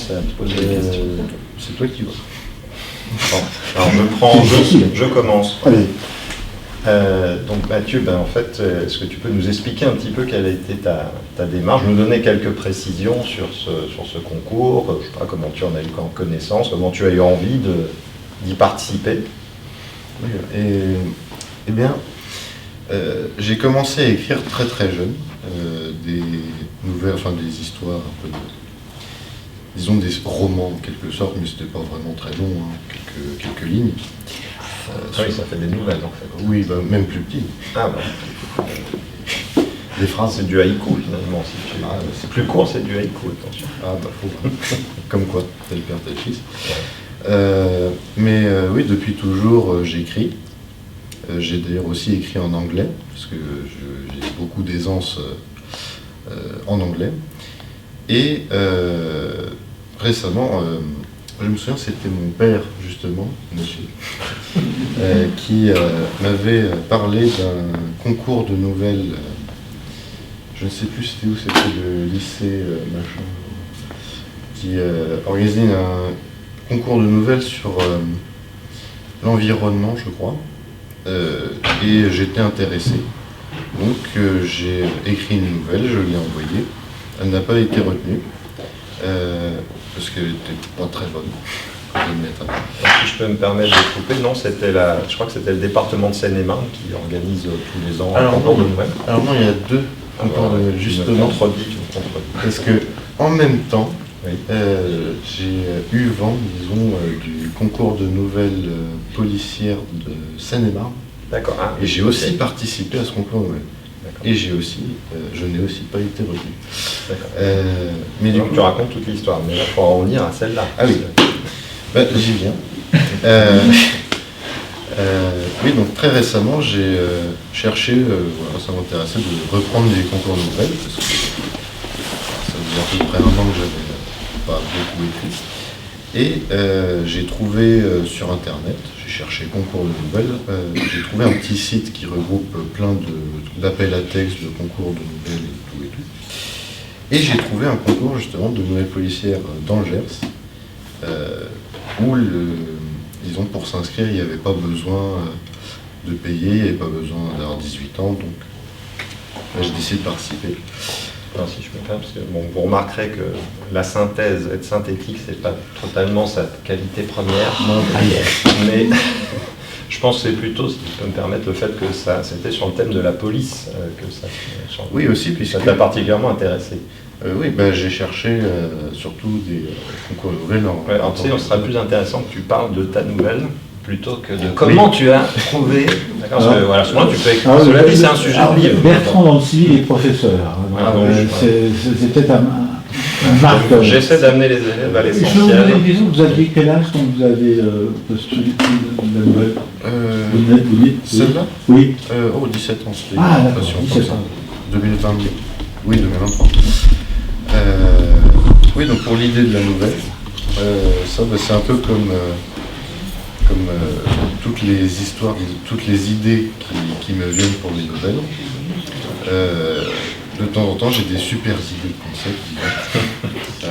commences à te poser des questions. C'est toi qui vois. Bon, alors je commence. Allez. Donc Mathieu, en fait, est-ce que tu peux nous expliquer un petit peu quelle a été ta démarche, nous donner quelques précisions sur ce concours, je ne sais pas comment tu en as eu connaissance, comment tu as eu envie d'y participer. Oui, eh bien, j'ai commencé à écrire très très jeune, des nouvelles, enfin des histoires un peu disons des romans en quelque sorte, mais c'était pas vraiment très long, hein, quelques lignes. Oui, ça fait des nouvelles en fait. Oui, même plus petit. Ah Des phrases. C'est du haïku finalement. Si tu... c'est plus court, c'est du haïku, attention. Faut. Comme quoi, tel père, tel fils. Mais oui, depuis toujours, j'écris. J'ai d'ailleurs aussi écrit en anglais, parce que j'ai beaucoup d'aisance en anglais. Et récemment, je me souviens, c'était mon père, justement, monsieur, qui m'avait parlé d'un concours de nouvelles. Je ne sais plus c'était où, c'était le lycée machin, qui organisait un concours de nouvelles sur l'environnement, je crois. Et j'étais intéressé. Donc j'ai écrit une nouvelle, je l'ai envoyée. Elle n'a pas été retenue. Parce qu'elle n'était pas très bonne. Si je peux me permettre de couper, non, je crois que c'était le département de Seine-et-Marne qui organise tous les ans un concours de nouvelles. Alors non, il y a deux concours de nouvelles, justement. Parce que en même temps, oui. J'ai eu vent, disons, du concours de nouvelles policières de Seine-et-Marne. D'accord. Et j'ai aussi participé à ce concours de nouvelles. Et je n'ai aussi pas été retenu. Mais du coup, tu racontes toute l'histoire, mais là, il faut en revenir à celle-là. Ah oui, j'y viens. Oui, donc très récemment, j'ai cherché, ça m'intéressait de reprendre les concours de nouvelles, parce que ça faisait à peu près un an que j'avais pas beaucoup écrit. Et j'ai trouvé sur internet, j'ai cherché concours de nouvelles, j'ai trouvé un petit site qui regroupe plein d'appels à texte, de concours de nouvelles et tout et tout. Et j'ai trouvé un concours justement de nouvelles policières dans le Gers, où disons pour s'inscrire il n'y avait pas besoin de payer, il n'y avait pas besoin d'avoir 18 ans, donc j'ai décidé de participer. Alors, si je peux faire, parce que vous remarquerez que la synthèse, être synthétique, c'est pas totalement sa qualité première. Mais je pense que c'est plutôt, si je peux me permettre, le fait que c'était sur le thème de la police que ça. Oui aussi, puisque ça t'a particulièrement intéressé. Oui, j'ai cherché surtout des concours de nouvelles. Alors, tu sais, on sera plus intéressant que tu parles de ta nouvelle plutôt que de comment tu as trouvé. D'accord, parce que voilà, souvent tu peux écrire. Cela dit, c'est un sujet de livre. Bertrand dans le civil est professeur. C'est peut-être un marque. J'essaie d'amener les élèves à l'essentiel. Vous aviez quel âge quand vous avez postulé la nouvelle Celle-là Oui. 17 ans, c'était ah, d'accord, 17 ans. 2020. Oui, 2023. Oui, donc pour l'idée de la nouvelle, c'est un peu comme toutes les histoires, toutes les idées qui me viennent pour les nouvelles. De temps en temps, j'ai des super idées de concepts.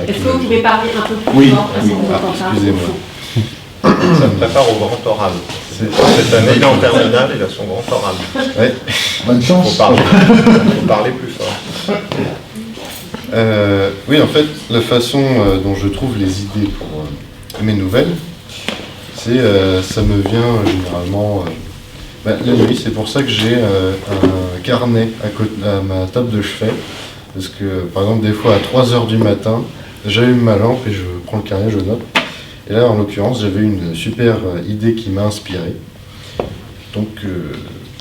Est-ce que vous pouvez parler un peu plus fort parce qu'on entend pas. Excusez-moi. Ça me prépare au grand oral. Cette année, il est en terminale, il a son grand oral. Ouais. Bonne chance. Il faut parler plus fort. Oui, en fait, la façon dont je trouve les idées pour mes nouvelles, ça me vient généralement la nuit. C'est pour ça que j'ai un carnet à ma table de chevet. Parce que, par exemple, des fois à 3h du matin, j'allume ma lampe et je prends le carnet, je note. Et là, en l'occurrence, j'avais une super idée qui m'a inspiré. Donc,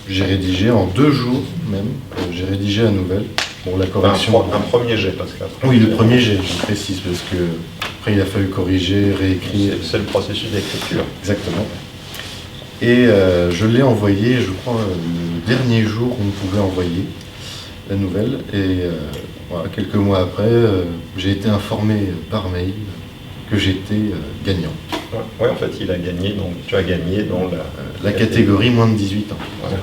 j'ai rédigé en 2 jours même, j'ai rédigé la nouvelle. Bon, la correction. Un premier jet, parce que. Oui, le premier jet, je précise, parce que après il a fallu corriger, réécrire. C'est le processus d'écriture. Exactement. Et je l'ai envoyé, je crois, le dernier jour où on pouvait envoyer la nouvelle. Et voilà, quelques mois après, j'ai été informé par mail que j'étais gagnant. Oui, en fait, il a gagné, donc tu as gagné dans la catégorie moins de 18 ans. Voilà.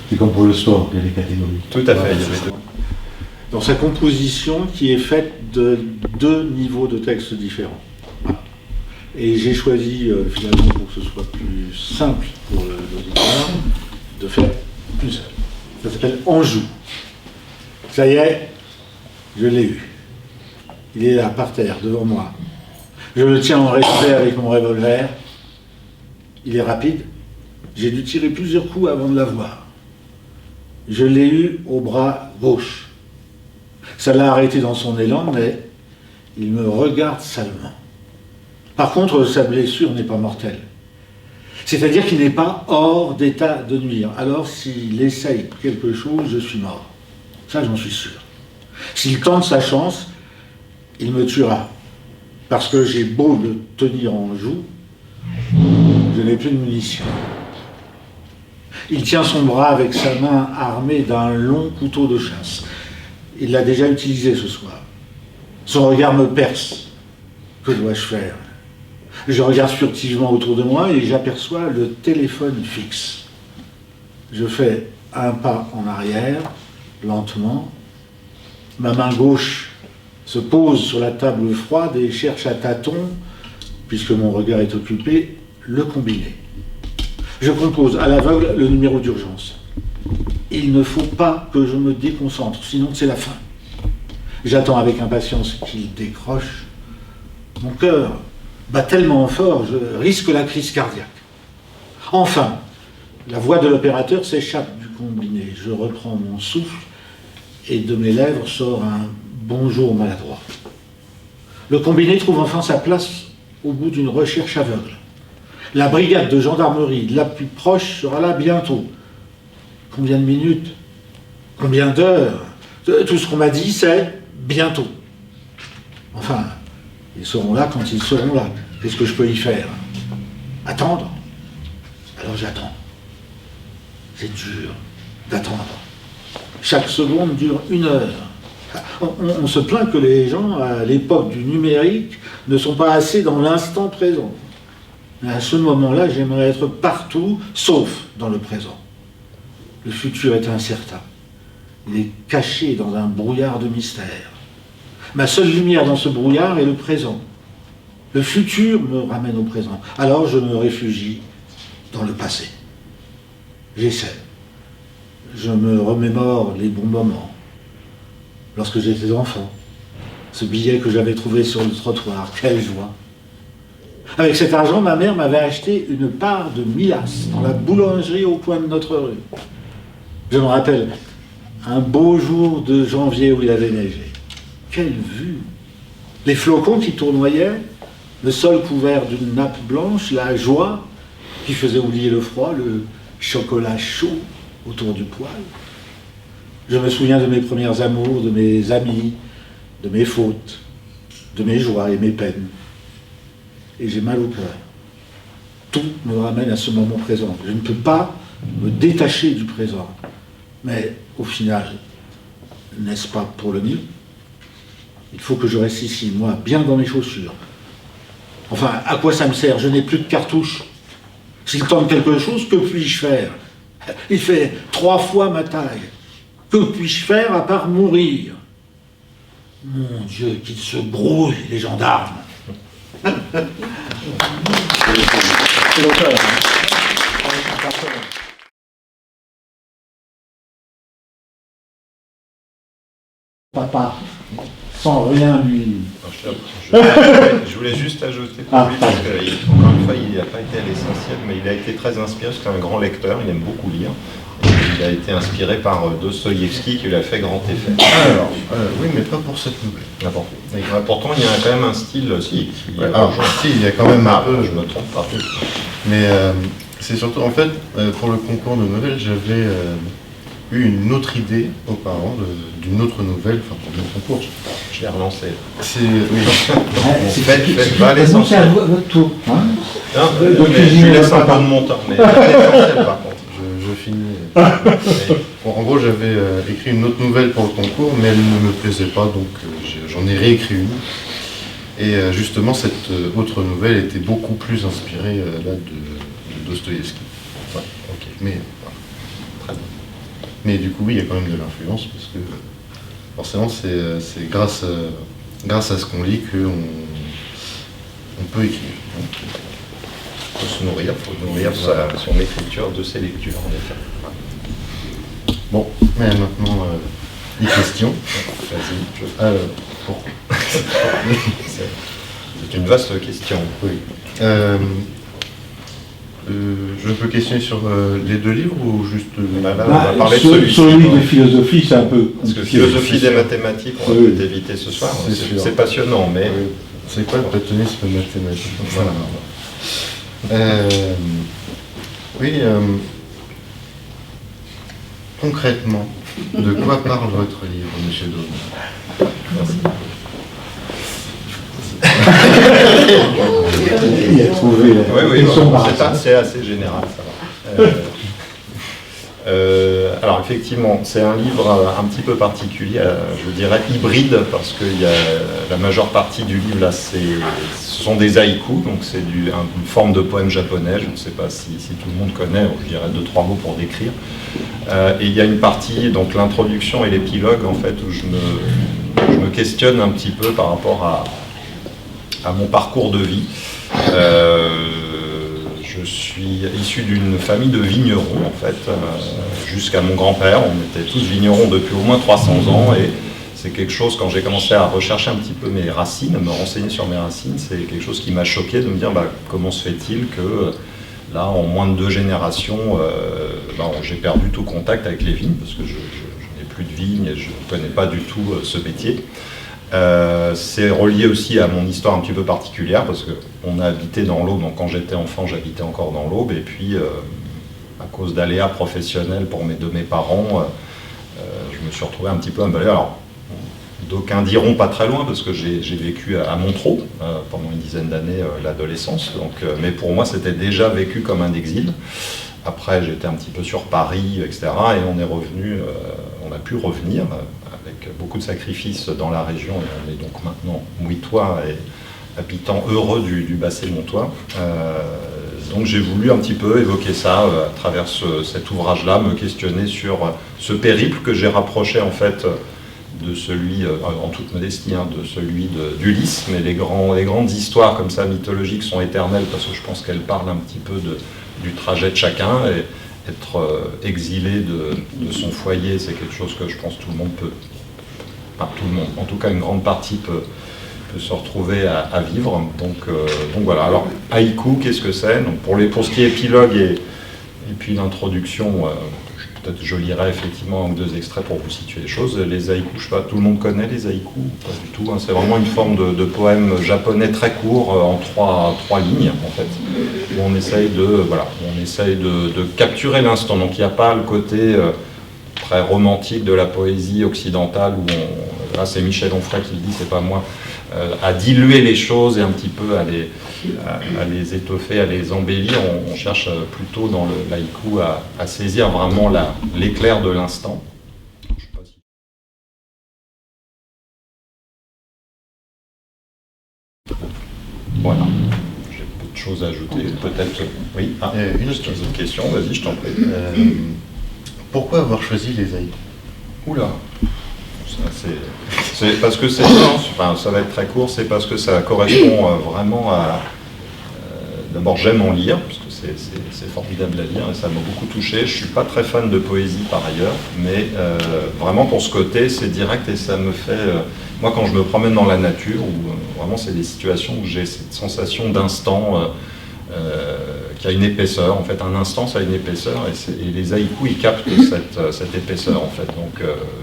C'est comme pour le sport, il y a des catégories. Tout à fait, il y avait deux. dans sa composition qui est faite de 2 niveaux de textes différents. Et j'ai choisi, finalement, pour que ce soit plus simple pour l'auditeur, de faire une seule. Ça s'appelle Anjou. Ça y est, je l'ai eu. Il est là, par terre, devant moi. Je le tiens en respect avec mon revolver. Il est rapide. J'ai dû tirer plusieurs coups avant de l'avoir. Je l'ai eu au bras gauche. Ça l'a arrêté dans son élan, mais il me regarde salement. Par contre, sa blessure n'est pas mortelle. C'est-à-dire qu'il n'est pas hors d'état de nuire. Alors, s'il essaye quelque chose, je suis mort. Ça, j'en suis sûr. S'il tente sa chance, il me tuera. Parce que j'ai beau le tenir en joue, je n'ai plus de munitions. Il tient son bras avec sa main armée d'un long couteau de chasse. Il l'a déjà utilisé ce soir. Son regard me perce. Que dois-je faire? Je regarde furtivement autour de moi et j'aperçois le téléphone fixe. Je fais un pas en arrière, lentement. Ma main gauche se pose sur la table froide et cherche à tâtons, puisque mon regard est occupé, le combiné. Je compose à l'aveugle le numéro d'urgence. Il ne faut pas que je me déconcentre, sinon c'est la fin. J'attends avec impatience qu'il décroche. Mon cœur bat tellement fort, je risque la crise cardiaque. Enfin, la voix de l'opérateur s'échappe du combiné. Je reprends mon souffle et de mes lèvres sort un bonjour maladroit. Le combiné trouve enfin sa place au bout d'une recherche aveugle. La brigade de gendarmerie la plus proche sera là bientôt. Combien de minutes? Combien d'heures? Tout ce qu'on m'a dit, c'est bientôt. Enfin, ils seront là quand ils seront là. Qu'est-ce que je peux y faire? Attendre? Alors j'attends. C'est dur d'attendre. Chaque seconde dure 1 heure. On se plaint que les gens, à l'époque du numérique, ne sont pas assez dans l'instant présent. Mais à ce moment-là, j'aimerais être partout, sauf dans le présent. Le futur est incertain. Il est caché dans un brouillard de mystère. Ma seule lumière dans ce brouillard est le présent. Le futur me ramène au présent. Alors je me réfugie dans le passé. J'essaie. Je me remémore les bons moments. Lorsque j'étais enfant, ce billet que j'avais trouvé sur le trottoir, quelle joie! Avec cet argent, ma mère m'avait acheté une part de Milas dans la boulangerie au coin de notre rue. Je me rappelle un beau jour de janvier où il avait neigé. Quelle vue! Les flocons qui tournoyaient, le sol couvert d'une nappe blanche, la joie qui faisait oublier le froid, le chocolat chaud autour du poêle. Je me souviens de mes premières amours, de mes amis, de mes fautes, de mes joies et mes peines. Et j'ai mal au cœur. Tout me ramène à ce moment présent. Je ne peux pas me détacher du présent. Mais au final, n'est-ce pas pour le mieux? Il faut que je reste ici, moi, bien dans mes chaussures. Enfin, à quoi ça me sert? Je n'ai plus de cartouches. S'il tente quelque chose, que puis-je faire? Il fait 3 fois ma taille. Que puis-je faire à part mourir? Mon Dieu, qu'ils se brouillent, les gendarmes. C'est l'auteur. Papa, sans rien lui. Je voulais juste ajouter pour lui, parce que, encore une fois, il n'a pas été à l'essentiel, mais il a été très inspiré, parce que c'est un grand lecteur, il aime beaucoup lire. Et il a été inspiré par Dostoïevski, qui lui a fait grand effet. Alors, oui, mais pas pour cette nouvelle. Ah bon. Et pourtant, il y a quand même un style aussi. Il y a quand même un peu. Je me trompe pas. Mais c'est surtout, en fait, pour le concours de nouvelles, j'avais eu une autre idée auparavant d'une autre nouvelle, enfin pour le concours. Je l'ai relancé. C'est oui. Faites pas l'essentiel. C'est votre tour. Hein, mais je laisse un peu de mon temps. Mais l'essentiel, par contre. Je finis. Bon, en gros, j'avais écrit une autre nouvelle pour le concours, mais elle ne me plaisait pas, donc j'en ai réécrit une. Et justement, cette autre nouvelle était beaucoup plus inspirée là, de Dostoïevski. Ouais, ok. Mais, voilà. Très bien. Mais du coup, oui, il y a quand même de l'influence, parce que forcément, c'est grâce à ce qu'on lit qu'on peut écrire. Il faut se nourrir, son écriture de ses lectures, en effet. Bon, mais maintenant, les questions. Vas-y. Pourquoi C'est une vaste question. Oui. Je peux questionner sur les deux livres ou juste... On va parler de celui-ci. Sur le livre de philosophie, c'est un peu... Parce que philosophie des mathématiques, on va peut-être éviter ce soir. C'est passionnant, mais... Oui. C'est quoi le platonisme mathématique? Voilà. Concrètement, de quoi parle votre livre, monsieur Dôme? Il a trouvé c'est assez général, ça va. Alors effectivement, c'est un livre un petit peu particulier, je dirais hybride, parce que la majeure partie du livre là, ce sont des haïkus, donc c'est une forme de poème japonais. Je ne sais pas si tout le monde connaît, je dirais 2-3 mots pour décrire. Et il y a une partie, donc l'introduction et l'épilogue, en fait, où je me questionne un petit peu par rapport à mon parcours de vie. Je suis issu d'une famille de vignerons, en fait, jusqu'à mon grand-père. On était tous vignerons depuis au moins 300 ans, et c'est quelque chose, quand j'ai commencé à rechercher un petit peu mes racines, à me renseigner sur mes racines, c'est quelque chose qui m'a choqué de me dire comment se fait-il que, là, en moins de 2 générations, j'ai perdu tout contact avec les vignes, parce que je n'ai plus de vignes et je ne connais pas du tout ce métier. C'est relié aussi à mon histoire un petit peu particulière, parce qu'on a habité dans l'Aube, donc quand j'étais enfant j'habitais encore dans l'Aube, et puis à cause d'aléas professionnels de mes parents, je me suis retrouvé un petit peu emballé. Alors d'aucuns diront pas très loin, parce que j'ai vécu à Montreux pendant une dizaine d'années, l'adolescence, mais pour moi c'était déjà vécu comme un exil. Après j'étais un petit peu sur Paris, etc., et on a pu revenir avec beaucoup de sacrifices dans la région, et on est donc maintenant mouillois et habitants heureux du bassin montois. Donc j'ai voulu un petit peu évoquer ça à travers cet ouvrage-là, me questionner sur ce périple que j'ai rapproché en fait de celui, en toute modestie, de celui d'Ulysse, mais les grandes histoires comme ça mythologiques sont éternelles, parce que je pense qu'elles parlent un petit peu du trajet de chacun, et être exilé de son foyer, c'est quelque chose que je pense tout le monde peut, enfin tout le monde, en tout cas une grande partie peut se retrouver à vivre. Donc voilà. Alors haïku, qu'est-ce que c'est? Donc pour ce qui est épilogue et puis l'introduction, peut-être je lirai effectivement 1 ou 2 extraits pour vous situer les choses. Les haïkus, je sais pas, tout le monde connaît les haïkus? Pas du tout. C'est vraiment une forme de poème japonais très court, en 3 lignes en fait, où on essaye de capturer l'instant. Donc il n'y a pas le côté très romantique de la poésie occidentale où là c'est Michel Onfray qui le dit, c'est pas moi, à diluer les choses et un petit peu à les étoffer, à les embellir. On cherche plutôt dans l'haïku à saisir vraiment l'éclair de l'instant. Voilà. J'ai peu de choses à ajouter. Peut-être. Oui. Une autre question. Vas-y, je t'en prie. Pourquoi avoir choisi les haïkus? Oula. C'est parce que ça va être très court, c'est parce que ça correspond vraiment à... D'abord, j'aime en lire, parce que c'est formidable à lire, et ça m'a beaucoup touché. Je ne suis pas très fan de poésie par ailleurs, mais vraiment pour ce côté, c'est direct, et ça me fait... moi, quand je me promène dans la nature, où vraiment c'est des situations où j'ai cette sensation d'instant qui a une épaisseur, en fait, un instant ça a une épaisseur, et les haïkus ils captent cette épaisseur en fait, donc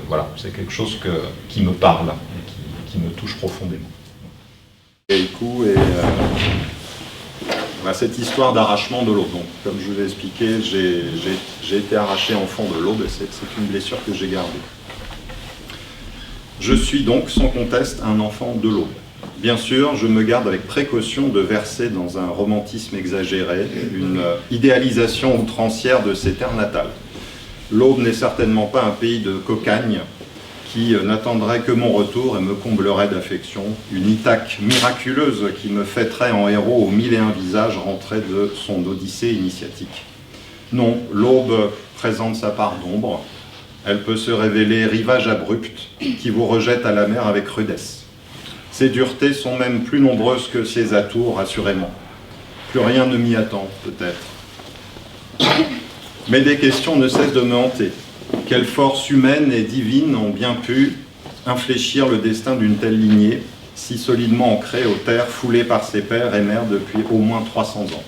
voilà, c'est quelque chose qui me parle et qui me touche profondément. Haïku et cette histoire d'arrachement de l'Aube. Donc, comme je vous l'ai expliqué, j'ai été arraché enfant de l'Aube, et c'est une blessure que j'ai gardée. Je suis donc sans conteste un enfant de l'Aube. Bien sûr, je me garde avec précaution de verser dans un romantisme exagéré, une idéalisation outrancière de ces terres natales. L'Aube n'est certainement pas un pays de cocagne qui n'attendrait que mon retour et me comblerait d'affection, une Ithaque miraculeuse qui me fêterait en héros aux 1001 visages rentrés de son odyssée initiatique. Non, l'Aube présente sa part d'ombre, Elle peut se révéler rivage abrupt qui vous rejette à la mer avec rudesse. Ses duretés sont même plus nombreuses que ses atours, assurément. Plus rien ne m'y attend, peut-être. Mais des questions ne cessent de me hanter. Quelles forces humaines et divines ont bien pu infléchir le destin d'une telle lignée, si solidement ancrée aux terres foulées par ses pères et mères depuis au moins 300 ans?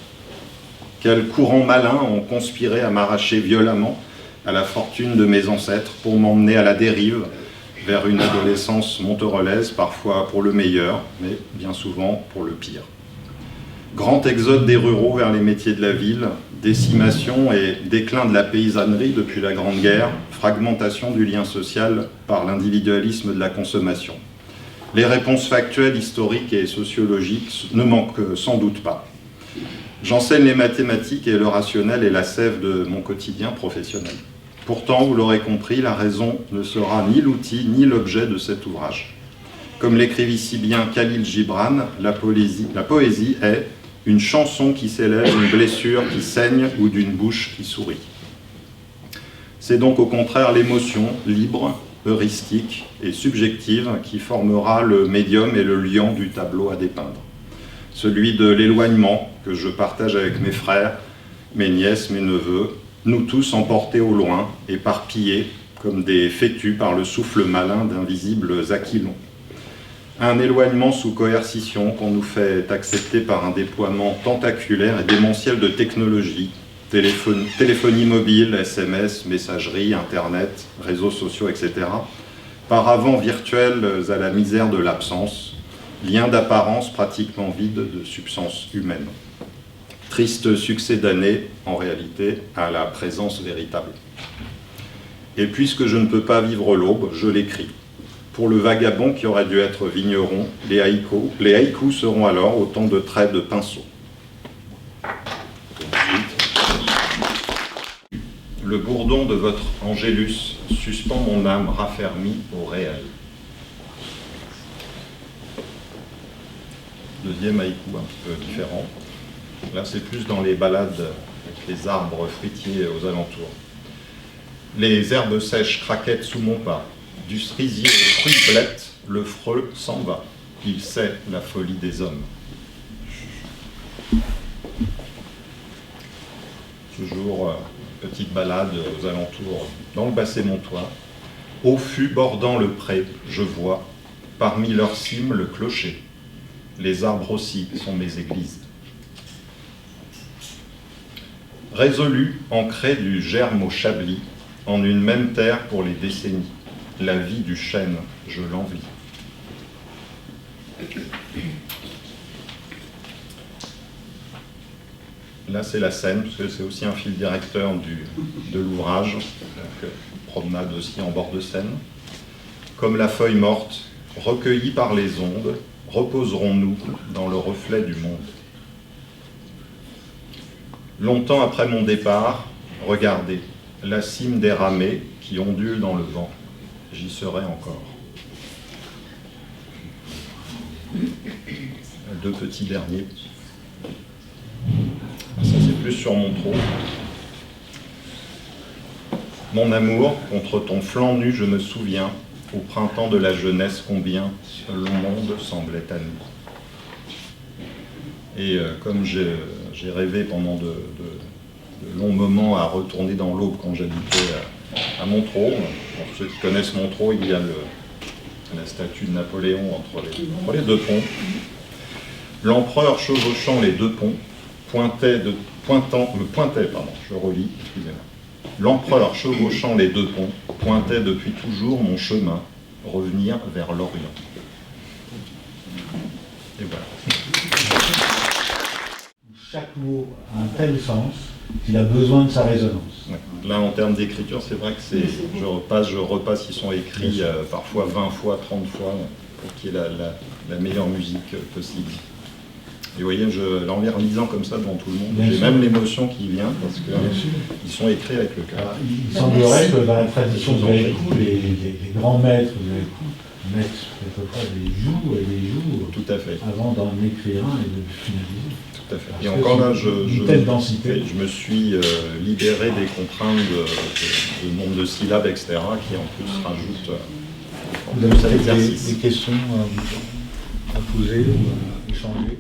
Quels courants malins ont conspiré à m'arracher violemment à la fortune de mes ancêtres pour m'emmener à la dérive vers une adolescence monterolaise, parfois pour le meilleur, mais bien souvent pour le pire. Grand exode des ruraux vers les métiers de la ville, décimation et déclin de la paysannerie depuis la Grande Guerre, fragmentation du lien social par l'individualisme de la consommation. Les réponses factuelles, historiques et sociologiques ne manquent sans doute pas. J'enseigne les mathématiques et le rationnel est la sève de mon quotidien professionnel. Pourtant, vous l'aurez compris, la raison ne sera ni l'outil ni l'objet de cet ouvrage. Comme l'écrivit si bien Khalil Gibran, la poésie est une chanson qui s'élève, une blessure qui saigne ou d'une bouche qui sourit. C'est donc au contraire l'émotion libre, heuristique et subjective qui formera le médium et le liant du tableau à dépeindre. Celui de l'éloignement que je partage avec mes frères, mes nièces, mes neveux, nous tous emportés au loin, éparpillés comme des fétus par le souffle malin d'invisibles aquilons. Un éloignement sous coercition qu'on nous fait accepter par un déploiement tentaculaire et démentiel de technologies, téléphonie mobile, SMS, messagerie, Internet, réseaux sociaux, etc., paravents virtuels à la misère de l'absence, liens d'apparence pratiquement vides de substance humaine. Triste succès d'année, en réalité, à la présence véritable. Et puisque je ne peux pas vivre l'aube, je l'écris. Pour le vagabond qui aurait dû être vigneron, les haïkus seront alors autant de traits de pinceau. Le bourdon de votre Angélus suspend mon âme raffermie au réel. Deuxième haïku un petit peu différent. Là, c'est plus dans les balades avec les arbres fruitiers aux alentours. Les herbes sèches craquettent sous mon pas. Du cerisier au fruit blette, le freux s'en va. Il sait la folie des hommes. Toujours petite balade aux alentours, dans le basset montois. Au fût bordant le pré, je vois, parmi leurs cimes, le clocher. Les arbres aussi sont mes églises. Résolu, ancré du germe au chablis, en une même terre pour les décennies. La vie du chêne, je l'envie. Là, c'est la Seine, parce que c'est aussi un fil directeur de l'ouvrage, donc promenade aussi en bord de Seine. Comme la feuille morte, recueillie par les ondes, reposerons-nous dans le reflet du monde. Longtemps après mon départ, regardez, la cime déramée qui ondule dans le vent. J'y serai encore. Deux petits derniers. Ça, c'est plus sur Montreux. Mon amour, contre ton flanc nu, je me souviens, au printemps de la jeunesse, combien le monde semblait à nous. Et comme j'ai rêvé pendant de longs moments à retourner dans l'Aube quand j'habitais à Montreux. Pour ceux qui connaissent Montreux, il y a la statue de Napoléon entre les deux ponts. L'empereur chevauchant les deux ponts L'empereur chevauchant les deux ponts pointait depuis toujours mon chemin, revenir vers l'Orient. Et voilà. Chaque mot a un tel sens qu'il a besoin de sa résonance. Ouais. Là, en termes d'écriture, c'est vrai que je repasse, ils sont écrits parfois 20 fois, 30 fois, pour qu'il y ait la meilleure musique possible. Et vous voyez, en les relisant comme ça devant tout le monde, j'ai même l'émotion qui vient, parce qu'ils sont écrits avec le cœur. Il semblerait que dans la tradition de l'haïku, les grands maîtres de l'haïku mettent quelquefois des joues et des joues tout à fait. avant d'en écrire un et de le finaliser. Tout à fait. Et encore là, une telle densité. je me suis libéré des contraintes de nombre de syllabes, etc., qui en plus rajoutent Vous avez des questions à poser ou à échanger?